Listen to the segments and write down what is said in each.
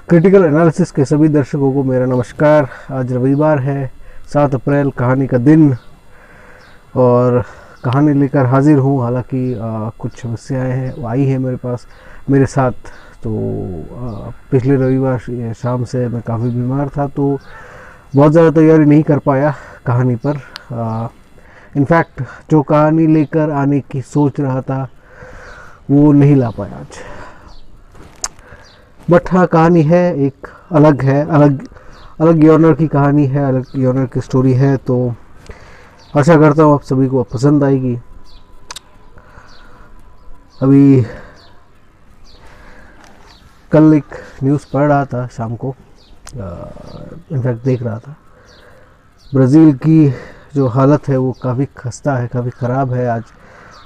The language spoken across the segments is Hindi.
क्रिटिकल एनालिसिस के सभी दर्शकों को मेरा नमस्कार। आज रविवार है, 7 अप्रैल, कहानी का दिन, और कहानी लेकर हाजिर हूँ। हालांकि कुछ समस्याएं हैं, वो आई हैं मेरे पास, मेरे साथ। तो पिछले रविवार शाम से मैं काफ़ी बीमार था, तो बहुत ज़्यादा तैयारी नहीं कर पाया कहानी पर। इनफैक्ट जो कहानी लेकर आने की सोच रहा था वो नहीं ला पाया आज। बट हाँ, कहानी है, एक अलग है, अलग यॉनर की कहानी है, अलग यॉनर की स्टोरी है। तो आशा करता हूँ आप सभी को पसंद आएगी। अभी कल एक न्यूज़ पढ़ रहा था शाम को, इनफैक्ट देख रहा था। ब्राज़ील की जो हालत है वो काफ़ी खस्ता है, काफ़ी ख़राब है। आज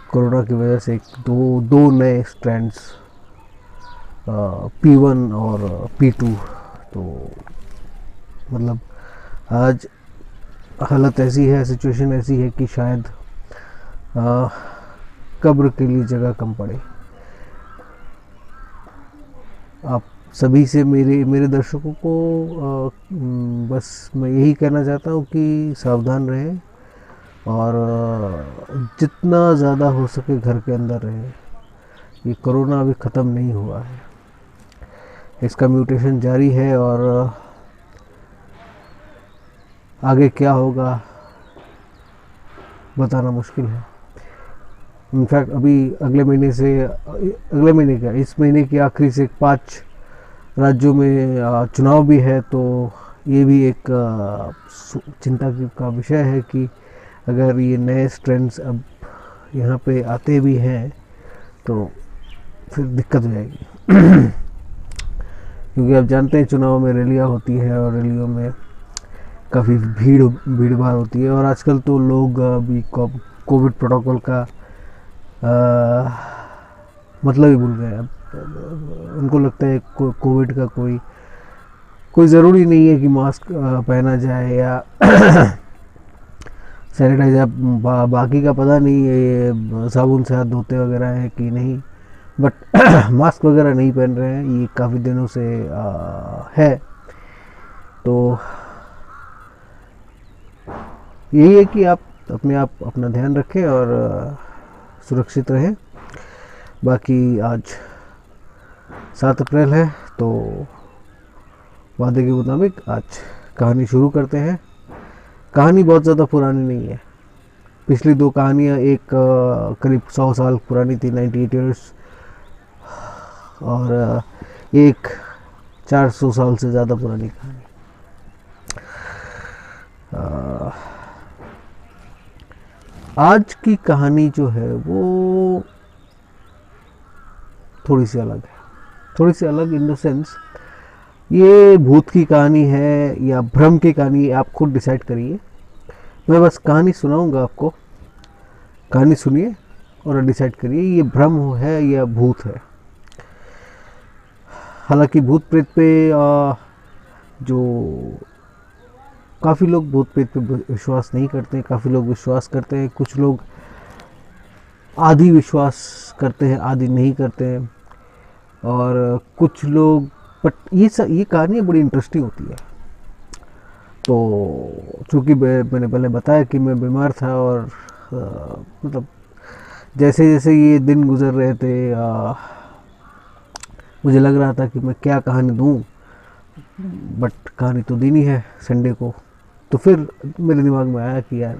कोरोना की वजह से दो नए स्ट्रैंड्स, P1 और P2, तो मतलब आज हालत ऐसी है, सिचुएशन ऐसी है कि शायद कब्र के लिए जगह कम पड़े। आप सभी से, मेरे दर्शकों को बस मैं यही कहना चाहता हूँ कि सावधान रहें और जितना ज़्यादा हो सके घर के अंदर रहें। ये कोरोना अभी ख़त्म नहीं हुआ है, इसका म्यूटेशन जारी है और आगे क्या होगा बताना मुश्किल है। इनफैक्ट अभी अगले महीने क्या, इस महीने के आखिरी से 5 राज्यों में चुनाव भी है। तो ये भी एक चिंता का विषय है कि अगर ये नए स्ट्रेंड्स अब यहाँ पे आते भी हैं तो फिर दिक्कत हो जाएगी। क्योंकि आप जानते हैं चुनाव में रैलियाँ होती हैं और रैलियों में काफ़ी भीड़ भाड़ होती है। और आजकल तो लोग भी कोविड प्रोटोकॉल का मतलब ही भूल गए। अब उनको लगता है कोविड का कोई ज़रूरी नहीं है कि मास्क पहना जाए या सैनिटाइजर, बाकी का पता नहीं है, ये साबुन से हाथ धोते वगैरह है कि नहीं, बट मास्क वगैरह नहीं पहन रहे हैं, ये काफ़ी दिनों से है। तो यही है कि आप अपना ध्यान रखें और सुरक्षित रहें। बाकी आज 7 अप्रैल है, तो वादे के मुताबिक आज कहानी शुरू करते हैं। कहानी बहुत ज़्यादा पुरानी नहीं है। पिछली 2 कहानियाँ, एक करीब 100 साल पुरानी थी, 98 ईयर्स, और एक 400 साल से ज़्यादा पुरानी कहानी। आज की कहानी जो है वो थोड़ी सी अलग इन द सेंस, ये भूत की कहानी है या भ्रम की कहानी है, आप खुद डिसाइड करिए। मैं बस कहानी सुनाऊंगा आपको, कहानी सुनिए और डिसाइड करिए ये भ्रम है या भूत है। हालांकि भूत प्रेत पे जो काफ़ी लोग भूत प्रेत पे विश्वास नहीं करते हैं, काफ़ी लोग विश्वास करते हैं, कुछ लोग आधी विश्वास करते हैं, आधी नहीं करते हैं, और कुछ लोग, बट ये कहानी बड़ी इंटरेस्टिंग होती है। तो चूँकि मैंने पहले बताया कि मैं बीमार था और मतलब जैसे जैसे ये दिन गुजर रहे थे मुझे लग रहा था कि मैं क्या कहानी दूँ, बट कहानी तो दी नहीं है संडे को। तो फिर मेरे दिमाग में आया कि यार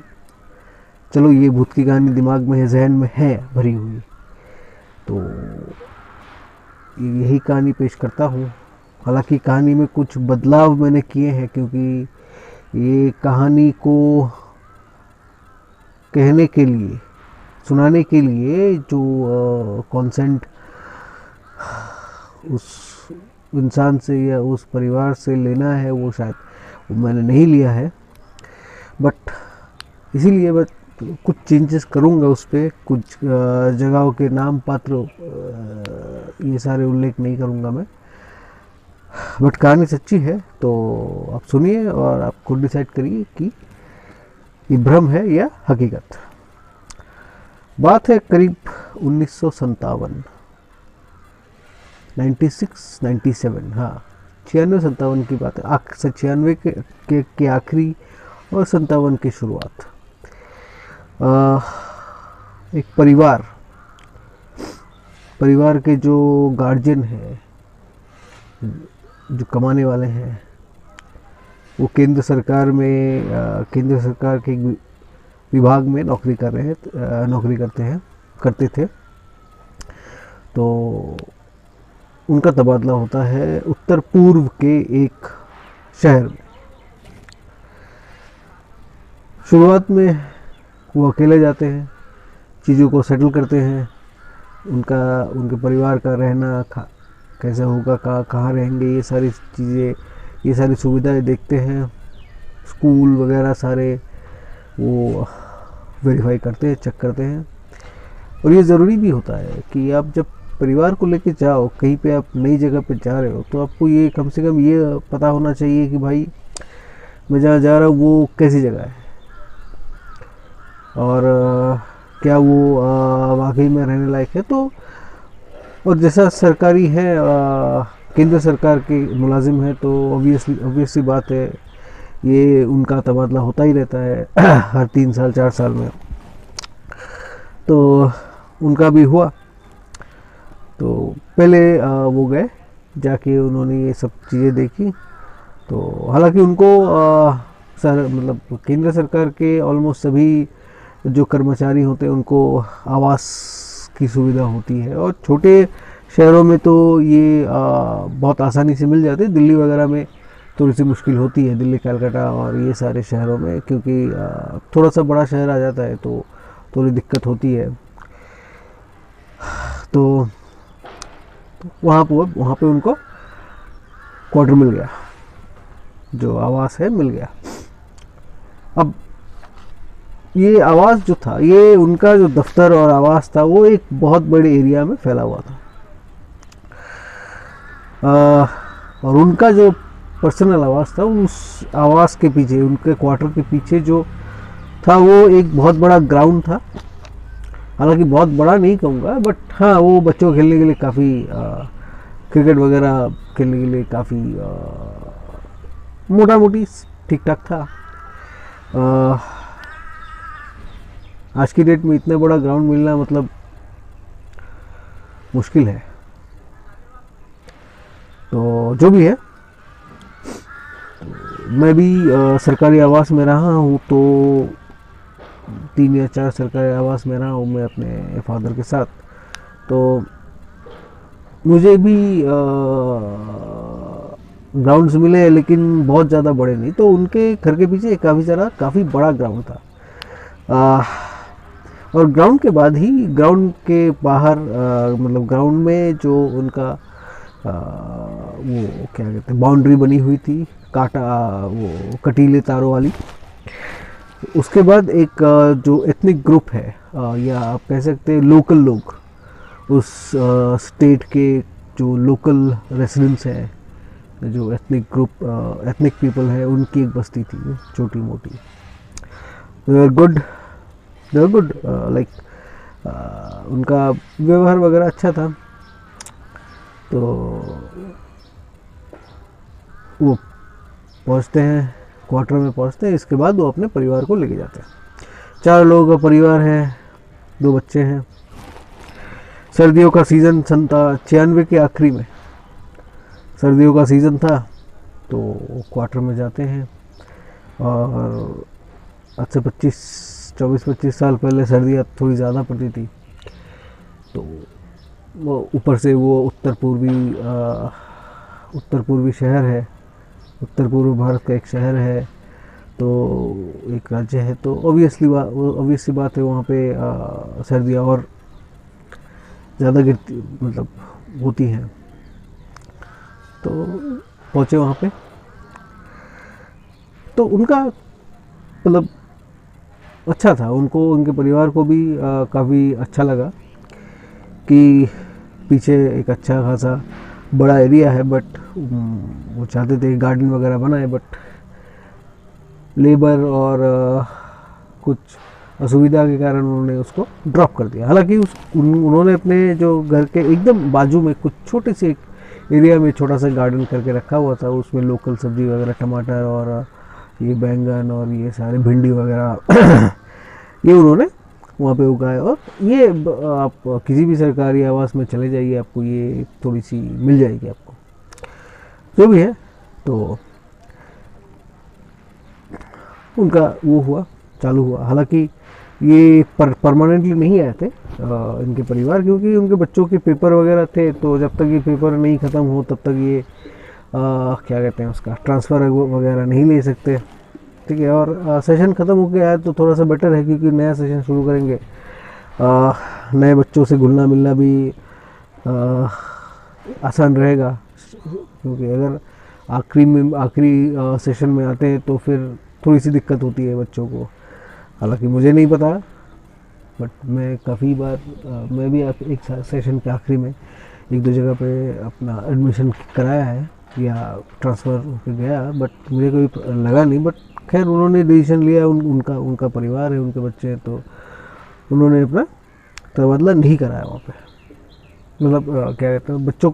चलो ये भूत की कहानी दिमाग में है, जहन में है भरी हुई, तो यही कहानी पेश करता हूँ। हालांकि कहानी में कुछ बदलाव मैंने किए हैं, क्योंकि ये कहानी को कहने के लिए, सुनाने के लिए जो कॉन्सेंट उस इंसान से या उस परिवार से लेना है वो शायद वो मैंने नहीं लिया है। बट इसीलिए मैं कुछ चेंजेस करूँगा उस पर, कुछ जगहों के नाम पात्र ये सारे उल्लेख नहीं करूँगा मैं। बट कहानी सच्ची है, तो आप सुनिए और आप खुद डिसाइड करिए कि ये भ्रम है या हकीकत। बात है करीब 1957। 96 97, हाँ 96-57 की बात है, 96 के आखिरी और 57 की शुरुआत। एक परिवार के जो गार्जियन हैं, जो कमाने वाले हैं, वो केंद्र सरकार के एक विभाग में नौकरी करते थे। तो उनका तबादला होता है उत्तर पूर्व के एक शहर में। शुरुआत में वो अकेले जाते हैं, चीज़ों को सेटल करते हैं, उनके परिवार का रहना कैसे होगा, कहाँ रहेंगे, ये सारी चीज़ें, ये सारी सुविधाएं देखते हैं। स्कूल वगैरह सारे वो वेरीफाई करते हैं, चेक करते हैं। और ये ज़रूरी भी होता है कि आप जब परिवार को लेके जाओ, कहीं पे आप नई जगह पे जा रहे हो, तो आपको ये कम से कम ये पता होना चाहिए कि भाई मैं जहाँ जा रहा हूँ वो कैसी जगह है, और क्या वो वाकई में रहने लायक है। तो और जैसा सरकारी है, केंद्र सरकार के मुलाजिम है, तो ऑब्वियसली बात है, ये उनका तबादला होता ही रहता है हर 3 साल 4 साल में। तो उनका भी हुआ। तो पहले वो गए, जाके उन्होंने ये सब चीज़ें देखी। तो हालांकि उनको मतलब केंद्र सरकार के ऑलमोस्ट सभी जो कर्मचारी होते हैं उनको आवास की सुविधा होती है, और छोटे शहरों में तो ये बहुत आसानी से मिल जाते हैं। दिल्ली वगैरह में थोड़ी सी मुश्किल होती है, दिल्ली, कलकत्ता और ये सारे शहरों में, क्योंकि थोड़ा सा बड़ा शहर आ जाता है तो थोड़ी दिक्कत होती है। तो वहाँ पे उनको क्वार्टर मिल गया, जो आवास है मिल गया। अब ये आवास जो था, ये उनका जो दफ्तर और आवास था, वो एक बहुत बड़े एरिया में फैला हुआ था। और उनका जो पर्सनल आवास था, उस आवास के पीछे, उनके क्वार्टर के पीछे जो था, वो एक बहुत बड़ा ग्राउंड था। हालांकि बहुत बड़ा नहीं कहूँगा, बट हाँ, वो बच्चों को खेलने के लिए काफ़ी, क्रिकेट वगैरह खेलने के लिए काफ़ी मोटा मोटी ठीक ठाक था। आज की डेट में इतना बड़ा ग्राउंड मिलना मतलब मुश्किल है। तो जो भी है, मैं भी सरकारी आवास में रहा हूँ, तो 3 या 4 सरकारी आवास में रहा हूँ मैं अपने फादर के साथ। तो मुझे भी ग्राउंड्स मिले, लेकिन बहुत ज़्यादा बड़े नहीं। तो उनके घर के पीछे काफ़ी बड़ा ग्राउंड था। और ग्राउंड के बाद ही, ग्राउंड के बाहर, मतलब ग्राउंड में जो उनका वो क्या कहते हैं, बाउंड्री बनी हुई थी, वो कटीले तारों वाली। उसके बाद एक जो एथनिक ग्रुप है, या आप कह सकते हैं लोकल लोग, उस स्टेट के जो लोकल रेसिडेंट्स हैं, जो एथनिक पीपल है, उनकी एक बस्ती थी छोटी मोटी। दे आर गुड, लाइक उनका व्यवहार वगैरह अच्छा था। तो वो पहुंचते हैं, क्वार्टर में पहुंचते हैं। इसके बाद वो अपने परिवार को लेके जाते हैं। 4 लोगों का परिवार है, 2 बच्चे हैं। सर्दियों का सीज़न 96 के आखिरी में सर्दियों का सीज़न था। तो क्वार्टर में जाते हैं, और आज से 24-25 साल पहले सर्दियाँ थोड़ी ज़्यादा पड़ती थी। तो वो ऊपर से वो उत्तर पूर्वी शहर है, उत्तर पूर्व भारत का एक शहर है, तो एक राज्य है। तो ऑब्वियसली बात है, वहाँ पे सर्दियाँ और ज़्यादा गिरती, मतलब होती हैं। तो पहुँचे वहाँ पे, तो उनका मतलब अच्छा था, उनके परिवार को भी काफ़ी अच्छा लगा कि पीछे एक अच्छा खासा बड़ा एरिया है, बट वो चाहते थे गार्डन वगैरह बनाए, बट लेबर और कुछ असुविधा के कारण उन्होंने उसको ड्रॉप कर दिया। हालांकि उन्होंने अपने जो घर के एकदम बाजू में कुछ छोटे से एक एरिया में छोटा सा गार्डन करके रखा हुआ था, उसमें लोकल सब्जी वगैरह, टमाटर और ये बैंगन और ये सारे भिंडी वगैरह ये उन्होंने वहाँ पे उगाए। और ये आप किसी भी सरकारी आवास में चले जाइए, आपको ये थोड़ी सी मिल जाएगी आपको, जो भी है। तो उनका वो हुआ, चालू हुआ। हालांकि ये परमानेंटली नहीं आए थे इनके परिवार, क्योंकि उनके बच्चों के पेपर वगैरह थे, तो जब तक ये पेपर नहीं ख़त्म हो तब तक ये क्या कहते हैं उसका ट्रांसफ़र वगैरह नहीं ले सकते, ठीक है। और सेशन ख़त्म हो गया है तो थोड़ा सा बेटर है, क्योंकि नया सेशन शुरू करेंगे, नए बच्चों से घुलना मिलना भी आसान रहेगा। क्योंकि अगर आखिरी सेशन में आते हैं तो फिर थोड़ी सी दिक्कत होती है बच्चों को। हालांकि मुझे नहीं पता, बट मैं काफ़ी बार मैं भी एक सेशन के आखिरी में एक दो जगह पे अपना एडमिशन कराया है या ट्रांसफ़र होकर गया, बट मुझे कोई लगा नहीं। बट खैर उन्होंने डिसीजन लिया, उनका परिवार है, उनके बच्चे हैं, तो उन्होंने अपना तबादला नहीं कराया वहाँ पे, मतलब क्या कहते हैं बच्चों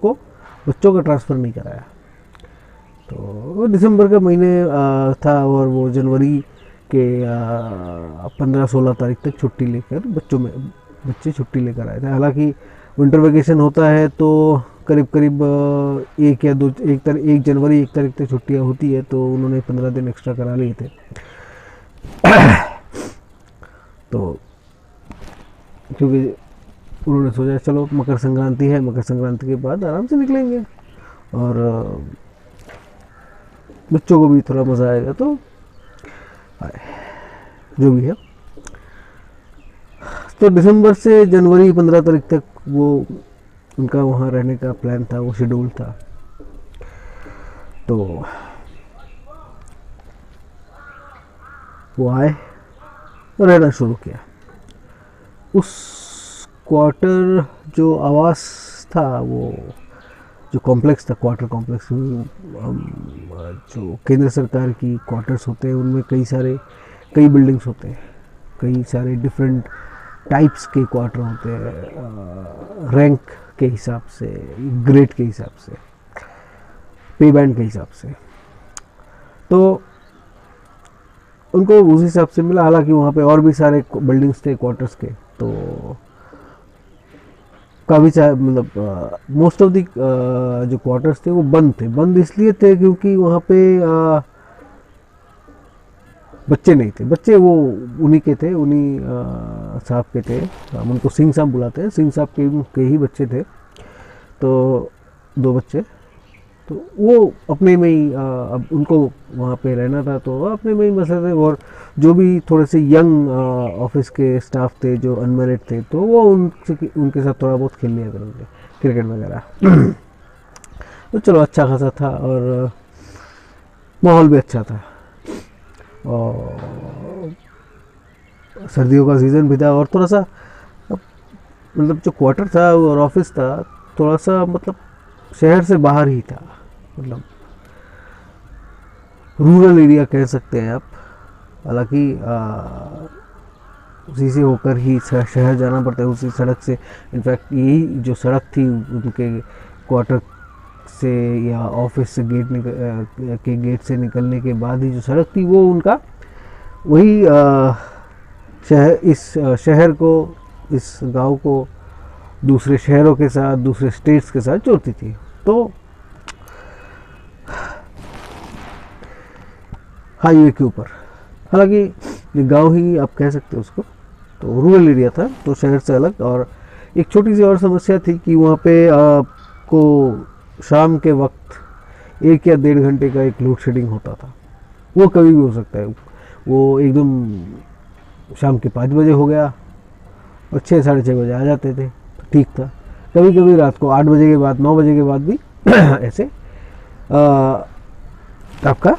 का ट्रांसफ़र नहीं कराया। तो दिसंबर का महीने था और वो जनवरी के 15-16 तारीख तक छुट्टी लेकर बच्चे छुट्टी लेकर आए थे। हालांकि विंटर वेकेशन होता है तो करीब करीब 1 जनवरी 1 तारीख तक छुट्टियां होती है, तो उन्होंने 15 दिन एक्स्ट्रा करा लिए थे। तो क्योंकि उन्होंने सोचा चलो मकर संक्रांति है, मकर संक्रांति के बाद आराम से निकलेंगे और बच्चों को भी थोड़ा मज़ा आएगा, तो जो भी है। तो दिसंबर से जनवरी 15 तारीख तक वो उनका वहाँ रहने का प्लान था, वो शेड्यूल था। तो वो आए और रहना शुरू किया। उस क्वार्टर जो आवास था, वो जो कॉम्प्लेक्स था, क्वार्टर कॉम्प्लेक्स, जो केंद्र सरकार की क्वार्टर्स होते हैं, उनमें कई बिल्डिंग्स होते हैं, कई सारे डिफरेंट टाइप्स के क्वार्टर होते हैं, रैंक के हिसाब से, ग्रेड के हिसाब से, पे बैंड के हिसाब से। तो उनको उस हिसाब से मिला। हालांकि वहाँ पे और भी सारे बिल्डिंग्स थे क्वार्टर्स के, तो काफ़ी मतलब मोस्ट ऑफ द जो क्वार्टर्स थे वो बंद इसलिए थे क्योंकि वहाँ पे बच्चे नहीं थे। बच्चे वो उन्हीं के थे, उन्हीं साहब के थे, हम उनको सिंह साहब बुलाते हैं, सिंह साहब के ही बच्चे थे। तो 2 बच्चे, तो वो अपने में ही अब उनको वहाँ पे रहना था, तो अपने में ही मसले थे। और जो भी थोड़े से यंग ऑफिस के स्टाफ थे जो अनमेरिड थे, तो वो उनके साथ थोड़ा बहुत खेल लिया करेंगे, क्रिकेट वगैरह। तो चलो अच्छा खासा था और माहौल भी अच्छा था, और सर्दियों का सीज़न भी था। और थोड़ा सा मतलब जो क्वार्टर था और ऑफिस था, थोड़ा सा मतलब शहर से बाहर ही था, मतलब रूरल एरिया कह सकते हैं आप। हालांकि उसी से होकर ही शहर जाना पड़ता है, उसी सड़क से। इनफैक्ट यही जो सड़क थी उनके क्वार्टर से या ऑफिस से गेट से निकलने के बाद ही जो सड़क थी, वो उनका वही इस शहर को, इस गांव को दूसरे शहरों के साथ, दूसरे स्टेट्स के साथ जोड़ती थी। तो हाईवे के ऊपर, हालांकि ये गांव ही आप कह सकते हो उसको, तो रूरल एरिया था, तो शहर से अलग। और एक छोटी सी और समस्या थी कि वहाँ पे आपको शाम के वक्त 1 या 1.5 घंटे का एक लोड शेडिंग होता था। वो कभी भी हो सकता है, वो एकदम शाम के 5 बजे हो गया और 6, साढ़े 6 बजे आ जाते थे, तो ठीक था। कभी कभी रात को 8 बजे के बाद, 9 बजे के बाद भी ऐसे आपका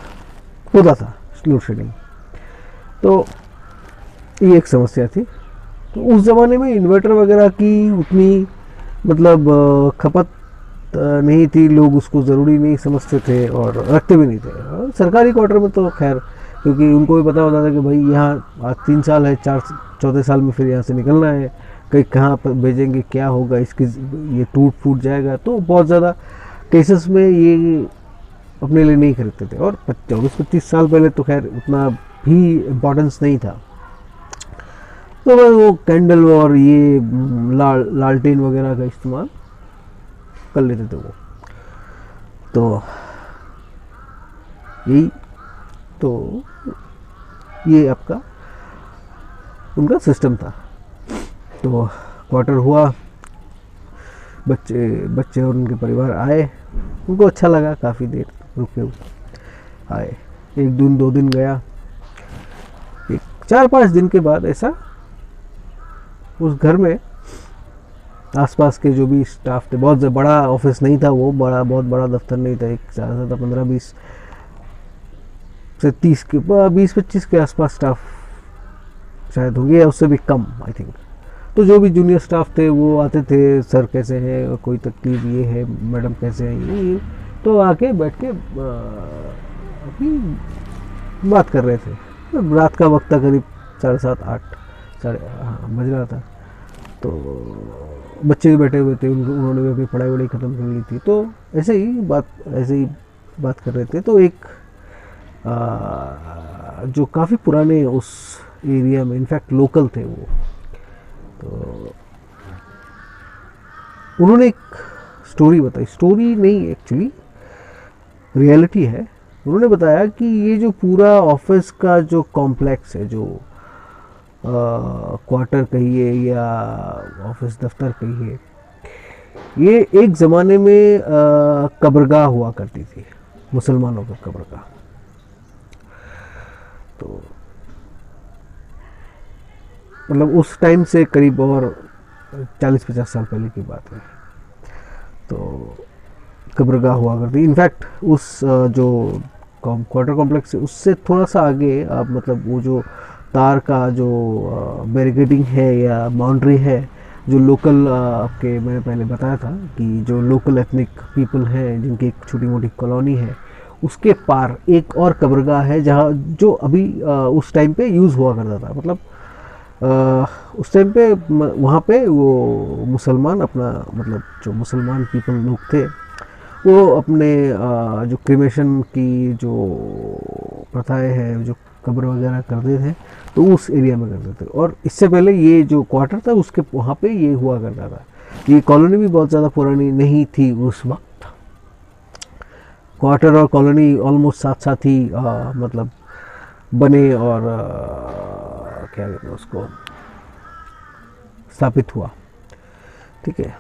होता था लोड शेडिंग। तो ये एक समस्या थी। तो उस ज़माने में इन्वर्टर वगैरह की उतनी मतलब खपत नहीं थी, लोग उसको ज़रूरी नहीं समझते थे और रखते भी नहीं थे। और सरकारी क्वार्टर में तो खैर, क्योंकि उनको भी पता होता था कि भाई यहाँ आज 3 साल है, 4 साल में फिर यहाँ से निकलना है, कहीं कहाँ पर भेजेंगे, क्या होगा, इसकी ये टूट फूट जाएगा, तो बहुत ज़्यादा केसेस में ये अपने लिए नहीं खरीदते थे। और 24-25 साल पहले तो खैर उतना भी इम्पोर्टेंस नहीं था, तो बस वो कैंडल और ये लालटेन वगैरह का इस्तेमाल कर लेते थे वो। तो यही तो ये आपका उनका सिस्टम था। तो क्वार्टर हुआ, बच्चे और उनके परिवार आए, उनको अच्छा लगा, काफ़ी देर रुके हुए आए। 1 दिन 2 दिन गया, 4-5 दिन के बाद ऐसा उस घर में आसपास के जो भी स्टाफ थे, बहुत बड़ा ऑफिस नहीं था वो, बहुत बड़ा दफ्तर नहीं था, एक ज़्यादा से ज़्यादा 15-20 से 30 के 20-25 के आसपास स्टाफ शायद होंगे, या उससे भी कम आई थिंक। तो जो भी जूनियर स्टाफ थे वो आते थे, सर कैसे हैं, कोई तकलीफ ये है, मैडम कैसे हैं, ये तो आके बैठ के अपनी बात कर रहे थे। रात का वक्त था, करीब 7:30-8 बज रहा था। तो बच्चे भी बैठे हुए थे, उन्होंने भी अपनी पढ़ाई वढ़ाई ख़त्म कर ली थी, तो ऐसे ही बात कर रहे थे। तो एक जो काफ़ी पुराने उस एरिया में, इनफैक्ट लोकल थे वो, तो उन्होंने एक स्टोरी बताई, स्टोरी नहीं एक्चुअली रियलिटी है। उन्होंने बताया कि ये जो पूरा ऑफिस का जो कॉम्प्लेक्स है, जो क्वार्टर कहिए या ऑफिस दफ्तर कहिए, ये एक ज़माने में कब्रगाह हुआ करती थी, मुसलमानों का कब्रगाह। तो मतलब उस टाइम से करीब और 40-50 साल पहले की बात है। तो कब्रगाह हुआ करती, इनफैक्ट उस जो क्वार्टर कॉम्प्लेक्स है उससे थोड़ा सा आगे आप मतलब वो जो तार का जो बैरिकेडिंग है या बाउंड्री है, जो लोकल आपके मैंने पहले बताया था कि जो लोकल एथनिक पीपल हैं जिनकी एक छोटी मोटी कॉलोनी है, उसके पार एक और कब्रगाह है जहाँ जो अभी उस टाइम पे यूज़ हुआ करता था। मतलब उस टाइम पे वहाँ पे वो मुसलमान अपना मतलब जो मुसलमान पीपल लोग थे वो अपने जो क्रिमेशन की जो प्रथाएं हैं, जो कब्र वगैरह करते थे, तो उस एरिया में करते थे। और इससे पहले ये जो क्वार्टर था उसके वहाँ पे ये हुआ करता था। ये कॉलोनी भी बहुत ज़्यादा पुरानी नहीं थी उस वक्त, क्वार्टर और कॉलोनी ऑलमोस्ट साथ साथ ही मतलब बने और क्या कहते हैं उसको, स्थापित हुआ। ठीक है,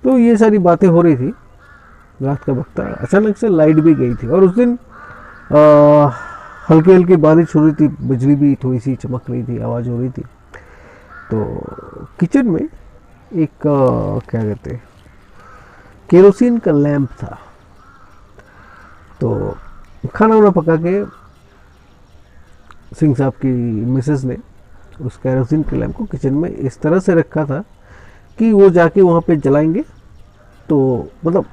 तो ये सारी बातें हो रही थी, रात का वक्त था, अचानक से लाइट भी गई थी। और उस दिन हल्की हल्की बारिश हो रही थी, बिजली भी थोड़ी सी चमक रही थी, आवाज़ हो रही थी। तो किचन में एक क्या कहते हैं, केरोसिन का लैंप था। तो खाना वाना पका के सिंह साहब की मिसेस ने उस केरोसिन के लैंप को किचन में इस तरह से रखा था कि वो जाके वहाँ पे जलाएंगे तो मतलब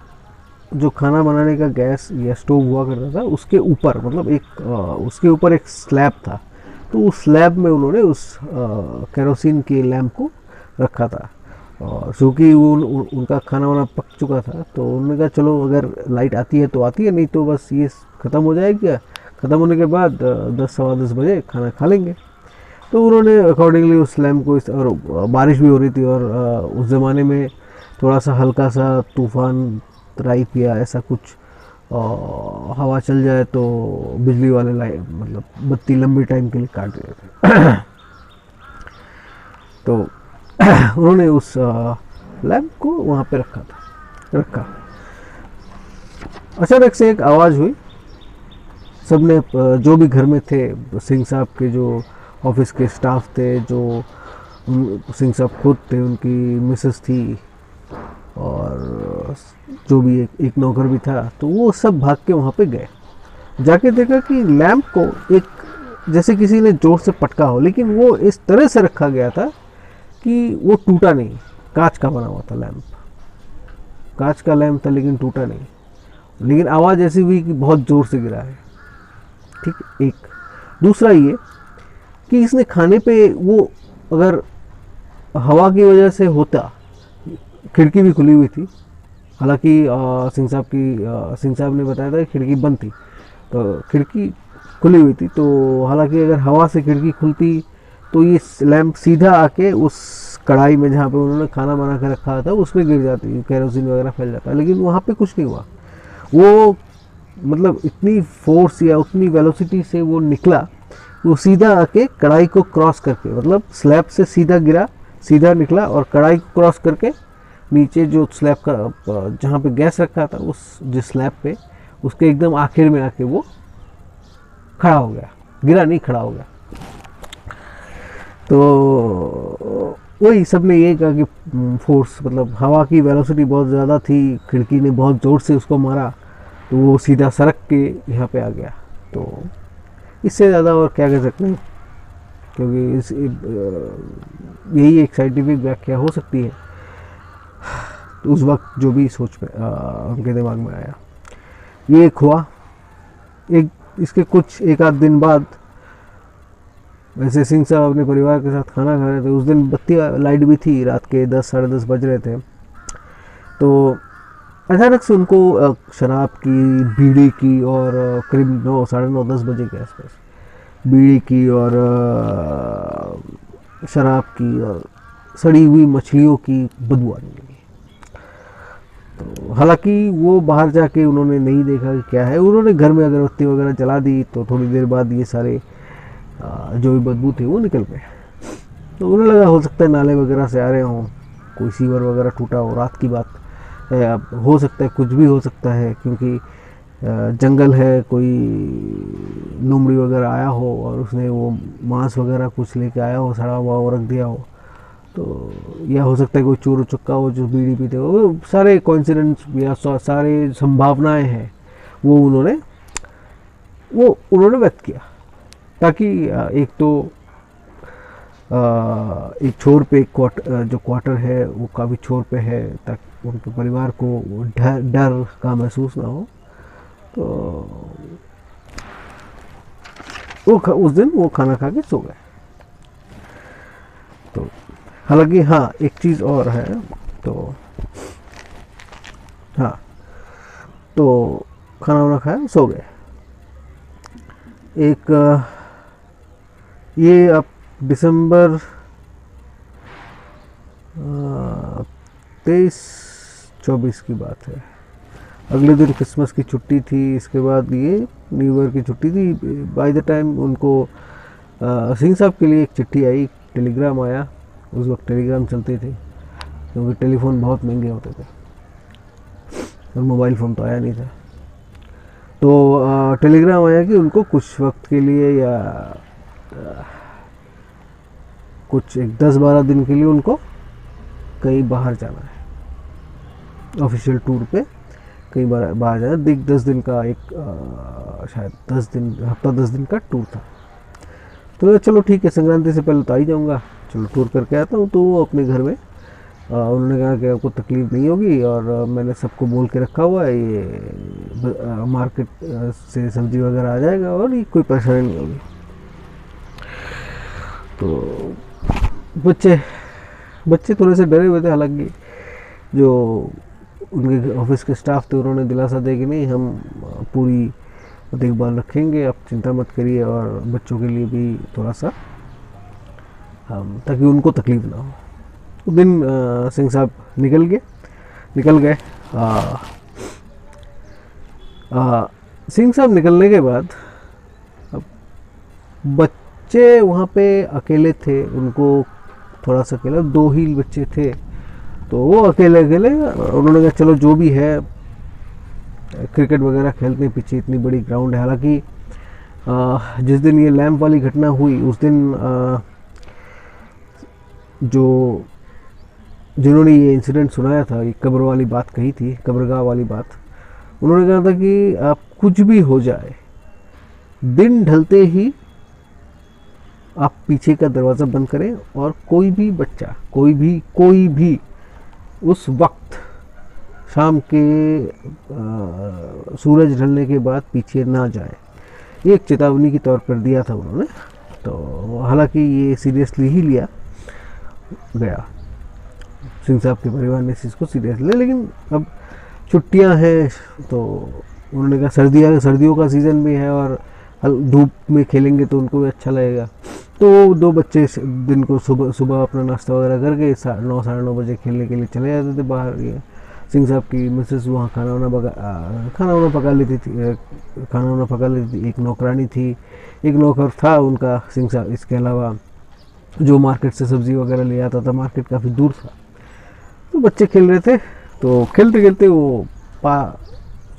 जो खाना बनाने का गैस या स्टोव हुआ करता था उसके ऊपर मतलब एक उसके ऊपर एक स्लैब था। तो उस स्लैब में उन्होंने उस केरोसिन के लैंप को रखा था। और चूँकि उनका खाना वाना पक चुका था तो उन्होंने कहा चलो अगर लाइट आती है तो आती है, नहीं तो बस ये ख़त्म हो जाएगा, ख़त्म होने के बाद 10-10 बजे खाना खा लेंगे। तो उन्होंने अकॉर्डिंगली उस लैम्प को और बारिश भी हो रही थी और उस ज़माने में थोड़ा सा हल्का सा तूफ़ान टाइप या ऐसा कुछ हवा चल जाए तो बिजली वाले लाइट मतलब बत्ती लंबी टाइम के लिए काट देते थे। तो उन्होंने उस लैम्प को वहाँ पे रखा। अचानक से एक आवाज़ हुई, सबने जो भी घर में थे, सिंह साहब के जो ऑफिस के स्टाफ थे, जो सिंह साहब खुद थे, उनकी मिसेस थी और जो भी एक नौकर भी था, तो वो सब भाग के वहाँ पे गए। जाके देखा कि लैंप को एक जैसे किसी ने जोर से पटका हो, लेकिन वो इस तरह से रखा गया था कि वो टूटा नहीं। कांच का बना हुआ था लैंप, कांच का लैंप था लेकिन टूटा नहीं। लेकिन आवाज़ ऐसी हुई कि बहुत ज़ोर से गिरा है। ठीक, एक दूसरा ये कि इसने खाने पे वो अगर हवा की वजह से होता खिड़की भी खुली हुई थी। हालांकि सिंह साहब ने बताया था कि खिड़की बंद थी, तो खिड़की खुली हुई थी। तो हालांकि अगर हवा से खिड़की खुलती तो ये लैंप सीधा आके उस कढ़ाई में जहाँ पे उन्होंने खाना बना के रखा था उसमें गिर जाती, केरोसिन वगैरह फैल जाता। लेकिन वहाँ पे कुछ नहीं हुआ। वो मतलब इतनी फोर्स या उतनी वेलोसिटी से वो निकला, वो सीधा आके कढ़ाई को क्रॉस करके, मतलब स्लैब से सीधा गिरा, सीधा निकला और कढ़ाई को क्रॉस करके नीचे जो स्लैब का जहाँ पे गैस रखा था उस जिस स्लैब पे, उसके एकदम आखिर में आके वो खड़ा हो गया, गिरा नहीं, खड़ा हो गया। तो वही सब ने ये कहा कि फोर्स, मतलब हवा की वेलोसिटी बहुत ज़्यादा थी, खिड़की ने बहुत ज़ोर से उसको मारा, तो वो सीधा सड़क के यहाँ पे आ गया। तो इससे ज़्यादा और क्या कह सकते हैं, क्योंकि यही एक साइंटिफिक व्याख्या हो सकती है। तो उस वक्त जो भी सोच में उनके दिमाग में आया, ये एक हुआ। इसके कुछ एक आध दिन बाद, वैसे सिंह साहब अपने परिवार के साथ खाना खा रहे थे। उस दिन बत्ती लाइट भी थी, रात के 10 साढ़े 10 बज रहे थे। तो अचानक से उनको शराब की, बीड़ी की और करीब 9 साढ़े 9 10 बजे के आसपास बीड़ी की और शराब की और सड़ी हुई मछलियों की बदबू आने लगी। तो हालांकि वो बाहर जाके उन्होंने नहीं देखा कि क्या है, उन्होंने घर में अगरबत्ती वगैरह जला दी। तो थोड़ी देर बाद ये सारे जो भी बदबू थी वो निकल गए। तो उन्हें लगा हो सकता है नाले वगैरह से आ रहे हों, कोई सीवर वगैरह टूटा हो, रात की बात है, अब हो सकता है, कुछ भी हो सकता है, क्योंकि जंगल है, कोई लोमड़ी वगैरह आया हो और उसने वो मांस वगैरह कुछ लेके आया हो, सड़ा हुआ वो रख दिया हो। तो या हो सकता है कोई चोर चुक्का हो जो बीड़ी पीते हो। वो सारे कोइंसिडेंस या सारे संभावनाएं हैं, वो उन्होंने व्यक्त किया, ताकि एक तो एक छोर पे जो क्वार्टर है वो काफ़ी छोर पे है, ताकि उनके परिवार को डर का महसूस ना हो। तो उस दिन वो खाना खा के सो गए। तो हालांकि हाँ, एक चीज़ और है। तो हाँ, तो खाना वाना खाया, सो गए। एक ये अब दिसंबर 23-24 की बात है। अगले दिन क्रिसमस की छुट्टी थी, इसके बाद ये न्यू ईयर की छुट्टी थी। बाय द टाइम उनको सिंह साहब के लिए एक चिट्ठी आई, टेलीग्राम आया। उस वक्त टेलीग्राम चलते थे, क्योंकि टेलीफोन बहुत महंगे होते थे और मोबाइल फ़ोन तो आया नहीं था। तो टेलीग्राम आया कि उनको कुछ वक्त के लिए या कुछ एक 10-12 दिन के लिए उनको कहीं बाहर जाना है, ऑफिशियल टूर पे कहीं बाहर जाना। 10 दिन का एक शायद 10 दिन, हफ्ता 10 दिन का टूर था। तो चलो ठीक है, संक्रांति से पहले तो आ ही जाऊँगा, चलो टूर करके आता हूँ। तो वो अपने घर में उन्होंने कहा कि आपको तकलीफ़ नहीं होगी, और मैंने सबको बोल के रखा हुआ है, ये मार्केट से सब्जी वगैरह आ जाएगा और ये कोई परेशानी नहीं होगी। तो बच्चे थोड़े से डरे हुए थे। हालांकि जो उनके ऑफिस के स्टाफ थे उन्होंने दिलासा दिया कि नहीं, हम पूरी देखभाल रखेंगे, आप चिंता मत करिए, और बच्चों के लिए भी थोड़ा सा ताकि उनको तकलीफ़ ना हो। उस दिन सिंह साहब निकल गए। सिंह साहब निकलने के बाद अब बच्चे वहाँ पे अकेले थे, उनको थोड़ा सा अकेला, 2 ही बच्चे थे। तो वो अकेले उन्होंने कहा चलो जो भी है, क्रिकेट वगैरह खेलते हैं, पीछे इतनी बड़ी ग्राउंड है। हालांकि जिस दिन ये लैंप वाली घटना हुई उस दिन जिन्होंने ये इंसिडेंट सुनाया था, ये कब्र वाली बात कही थी, कब्रगाह वाली बात, उन्होंने कहा था कि आप कुछ भी हो जाए, दिन ढलते ही आप पीछे का दरवाज़ा बंद करें और कोई भी बच्चा, कोई भी उस वक्त शाम के सूरज ढलने के बाद पीछे ना जाए। ये एक चेतावनी के तौर पर दिया था उन्होंने। तो हालांकि ये सीरियसली ही लिया गया। सिंह साहब के परिवार ने इस चीज़ को सीरियस लिया। लेकिन अब छुट्टियां हैं तो उन्होंने कहा सर्दियों का सीज़न भी है और धूप में खेलेंगे तो उनको भी अच्छा लगेगा। तो दो बच्चे दिन को सुबह सुबह अपना नाश्ता वगैरह करके 9 साढ़े 9 बजे खेलने के लिए चले जाते थे बाहर। ये सिंह साहब की मिसेस वहाँ खाना वाना पका लेती थी। एक नौकरानी थी, एक नौकर था उनका सिंह साहब, इसके अलावा जो मार्केट से सब्ज़ी वगैरह ले आता था। मार्केट काफ़ी दूर था। तो बच्चे खेल रहे थे, तो खेलते खेलते वो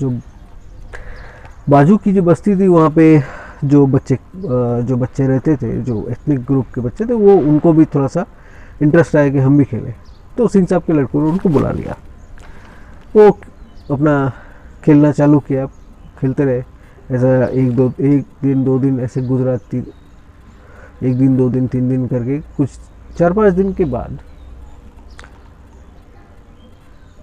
जो बाजू की जो बस्ती थी वहाँ पे जो बच्चे रहते थे, जो एथनिक ग्रुप के बच्चे थे, वो उनको भी थोड़ा सा इंटरेस्ट आया कि हम भी खेलें। तो सिंह साहब के लड़कों ने उनको बुला लिया। वो अपना खेलना चालू किया, खेलते रहे। ऐसा एक दिन 2 दिन ऐसे गुजरा। एक दिन 2 दिन 3 दिन करके कुछ 4-5 दिन के बाद,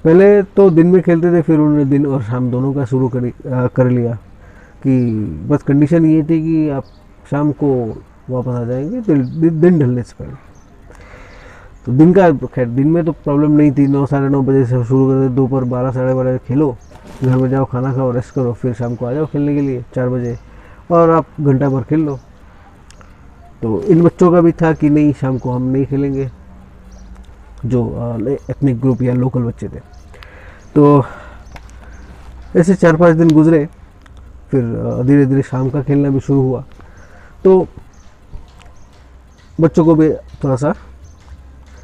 पहले तो दिन में खेलते थे, फिर उन्होंने दिन और शाम दोनों का शुरू कर लिया कि बस कंडीशन ये थी कि आप शाम को वापस आ जाएंगे दिन ढलने से पहले। तो दिन का खैर दिन में तो प्रॉब्लम नहीं थी, 9 साढ़े 9 बजे से शुरू करते, दोपहर 12 साढ़े 12 खेलो, घर में जाओ, खाना खाओ, रेस्ट करो, फिर शाम को आ जाओ खेलने के लिए 4 बजे और आप घंटा भर खेल लो। तो इन बच्चों का भी था कि नहीं, शाम को हम नहीं खेलेंगे, जो एथनिक ग्रुप या लोकल बच्चे थे। तो ऐसे 4-5 दिन गुजरे, फिर धीरे धीरे शाम का खेलना भी शुरू हुआ। तो बच्चों को भी थोड़ा सा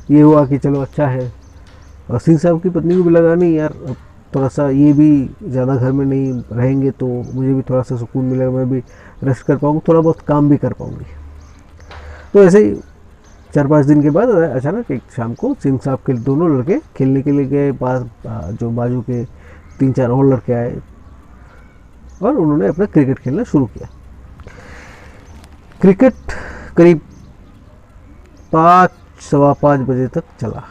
ये हुआ कि चलो अच्छा है। और सिंह साहब की पत्नी को भी लगा नहीं यार, अब थोड़ा सा ये भी ज़्यादा घर में नहीं रहेंगे तो मुझे भी थोड़ा सा सुकून मिलेगा, मैं भी रेस्ट कर पाऊँगी, थोड़ा बहुत काम भी कर पाऊँगी। तो ऐसे ही 4-5 दिन के बाद अचानक एक शाम को सिंह साहब के दोनों लड़के खेलने के लिए गए। पास जो बाजू के 3-4 और लड़के आए और उन्होंने अपना क्रिकेट खेलना शुरू किया। क्रिकेट करीब 5 सवा 5 बजे तक चला।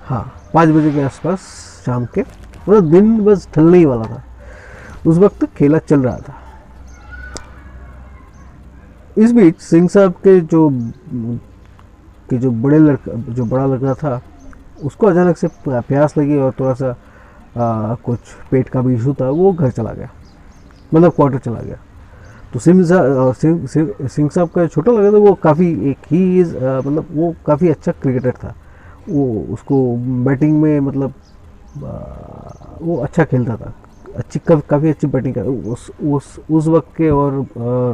हाँ, 5 बजे के आसपास शाम के, मतलब दिन बस ढलने ही वाला था, उस वक्त तक खेला चल रहा था। इस बीच सिंह साहब के जो बड़ा लड़का था, उसको अचानक से प्यास लगी और थोड़ा सा कुछ पेट का भी इशू था, वो घर चला गया, मतलब क्वार्टर चला गया। तो सिंह साहब का छोटा लड़का था, वो काफ़ी मतलब वो काफ़ी अच्छा क्रिकेटर था। वो उसको बैटिंग में मतलब वो अच्छा खेलता था, काफ़ी अच्छी बैटिंग कर उस वक्त के और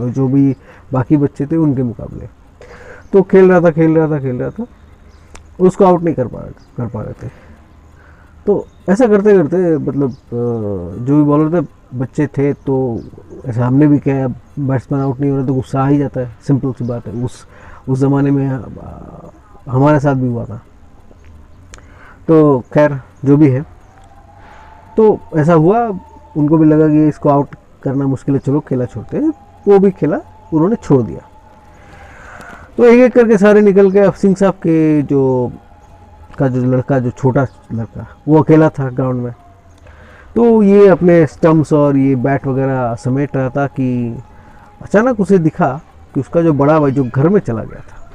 जो भी बाकी बच्चे थे उनके मुकाबले। तो खेल रहा था, उसको आउट नहीं कर पा रहे थे। तो ऐसा करते करते मतलब जो भी बॉलर थे बच्चे थे, तो ऐसा हमने भी किया, बैट्समैन आउट नहीं हो रहा तो गुस्सा आ ही जाता है, सिंपल सी बात है। उस ज़माने में हमारे साथ भी हुआ था। तो खैर जो भी है, तो ऐसा हुआ, उनको भी लगा कि इसको आउट करना मुश्किल है, चलो खेला छोड़ते हैं। वो भी खेला उन्होंने छोड़ दिया। तो एक एक करके सारे निकल गए। अब सिंह साहब के जो छोटा लड़का, वो अकेला था ग्राउंड में। तो ये अपने स्टम्प्स और ये बैट वगैरह समेट रहा था कि अचानक उसे दिखा कि उसका जो बड़ा भाई जो घर में चला गया था,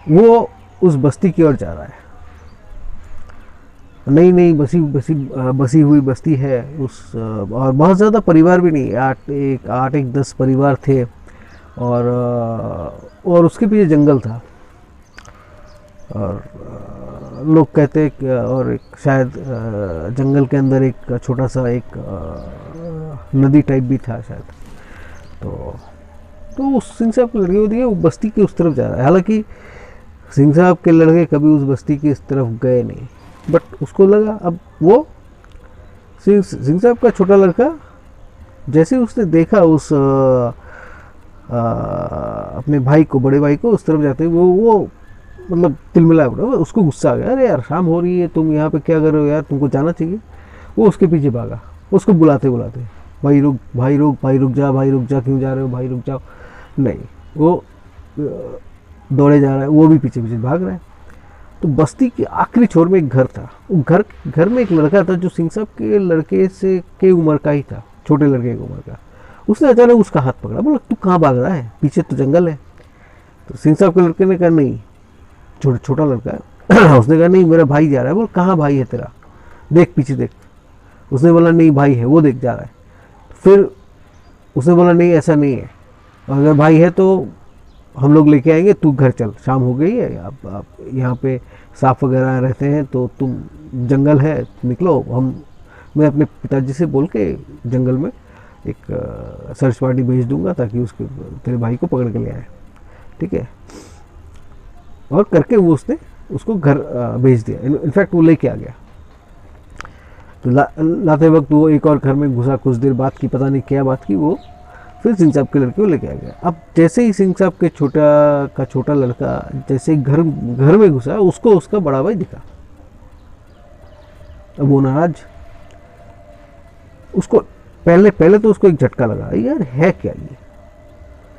वो उस बस्ती की ओर जा रहा है। नई बसी हुई बस्ती है और बहुत ज़्यादा परिवार भी नहीं, 8-10 परिवार थे और उसके पीछे जंगल था। और लोग कहते हैं और एक शायद जंगल के अंदर एक छोटा सा एक नदी टाइप भी था शायद। तो उस सिंह साहब के लड़के को देखिए, वो बस्ती की उस तरफ जा रहा है। हालांकि सिंह साहब के लड़के कभी उस बस्ती की इस तरफ गए नहीं, बट उसको लगा अब वो सिंह साहब का छोटा लड़का जैसे उसने देखा उस अपने बड़े भाई को उस तरफ जाते हुए, वो मतलब तिलमिला पड़ा, उसको गुस्सा आ गया। अरे यार, शाम हो रही है, तुम यहाँ पे क्या कर रहे हो यार, तुमको जाना चाहिए। वो उसके पीछे भागा, उसको बुलाते भाई रुक जा, क्यों जा रहे हो भाई, रुक जाओ। नहीं, वो दौड़े जा रहा है, वो भी पीछे भाग रहा है। तो बस्ती के आखिरी छोर में एक घर था। वो घर में एक लड़का था जो सिंह साहब के लड़के के उम्र का ही था, छोटे लड़के की उम्र का। उसने अचानक उसका हाथ पकड़ा, बोला तू कहाँ भाग रहा है, पीछे तो जंगल है। तो सिंह साहब के लड़के ने कहा नहीं, छोटा लड़का है उसने कहा नहीं मेरा भाई जा रहा है। बोल कहाँ भाई है तेरा, देख पीछे देख। उसने बोला नहीं भाई है, वो देख जा रहा है। फिर उसने बोला नहीं ऐसा नहीं है, अगर भाई है तो हम लोग लेके आएंगे, तू घर चल, शाम हो गई है, आप यहाँ पे सांप वगैरह रहते हैं तो तुम, जंगल है निकलो, मैं अपने पिताजी से बोल के जंगल में एक सर्च पार्टी भेज दूंगा ताकि उसके तेरे भाई को पकड़ के ले आए, ठीक है। और करके वो उसने उसको घर भेज दिया, इनफैक्ट वो लेके आ गया। तो लाते वक्त वो एक और घर में घुसा, कुछ देर बात की, पता नहीं क्या बात की, वो फिर सिंह साहब के लड़के को लेके आ गया। अब जैसे ही सिंह साहब के छोटा लड़का जैसे घर में घुसा, उसको उसका बड़ा भाई दिखा। अब वो नाराज, उसको पहले तो उसको एक झटका लगा, यार है क्या ये,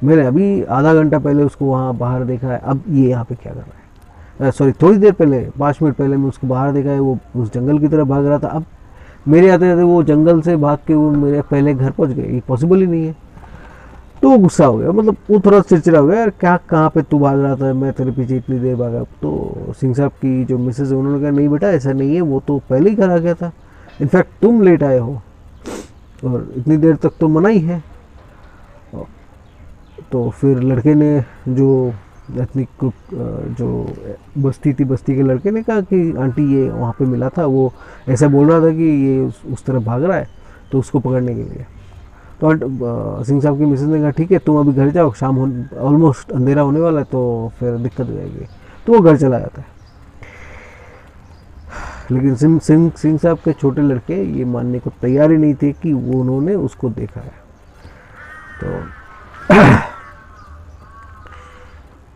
मैंने अभी आधा घंटा पहले उसको वहाँ बाहर देखा है, अब ये यहाँ पे क्या कर रहा है। सॉरी, थोड़ी देर पहले, 5 मिनट पहले मैं उसको बाहर देखा है, वो उस जंगल की तरफ भाग रहा था। अब मेरे आते आते वो जंगल से भाग के वो मेरे पहले घर पहुँच गए, ये पॉसिबल ही नहीं है। तो वो गुस्सा हो गया, मतलब वो थोड़ा चिड़चिड़ा हो गया, यार क्या कहाँ पे तू भाग रहा था, मैं तेरे पीछे इतनी देर भागा। तो सिंह साहब की जो मिसेज है उन्होंने कहा नहीं बेटा ऐसा नहीं है, वो तो पहले ही घर आ गया था, इनफैक्ट तुम लेट आए हो और इतनी देर तक तो मना ही है। तो फिर लड़के ने जो एथनिक ग्रुप जो बस्ती थी, बस्ती के लड़के ने कहा कि आंटी ये वहाँ पे मिला था, वो ऐसा बोल रहा था कि ये उस तरफ भाग रहा है, तो उसको पकड़ने के लिए। तो सिंह साहब की मिसेज ने कहा ठीक है तुम अभी घर जाओ, शाम ऑलमोस्ट अंधेरा होने वाला है, तो फिर दिक्कत हो जाएगी। तो वो घर चला जाता है। लेकिन सिंह साहब के छोटे लड़के ये मानने को तैयार ही नहीं थे कि वो उन्होंने उसको देखा है। तो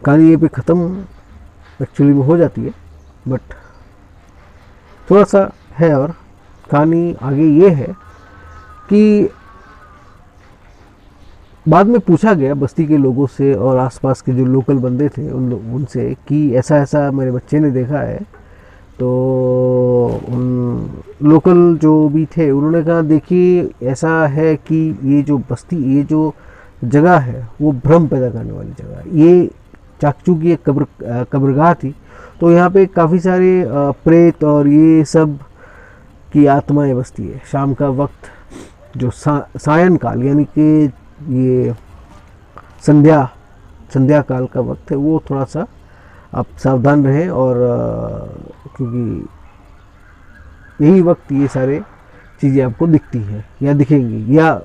कहानी ये पे ख़त्म एक्चुअली में हो जाती है, बट थोड़ा सा है। और कहानी आगे ये है कि बाद में पूछा गया बस्ती के लोगों से और आसपास के जो लोकल बंदे थे उनसे कि ऐसा ऐसा मेरे बच्चे ने देखा है। तो उन लोकल जो भी थे उन्होंने कहा देखिए ऐसा है कि ये जो बस्ती, ये जो जगह है वो भ्रम पैदा करने वाली जगह है। ये चाकचू की एक कब्रगाह थी, तो यहाँ पे काफ़ी सारे प्रेत और ये सब की आत्माएं बसती है। शाम का वक्त जो सायन काल यानी कि ये संध्या काल का वक्त है, वो थोड़ा सा आप सावधान रहें। और क्योंकि यही वक्त ये सारे चीज़ें आपको दिखती हैं या दिखेंगी या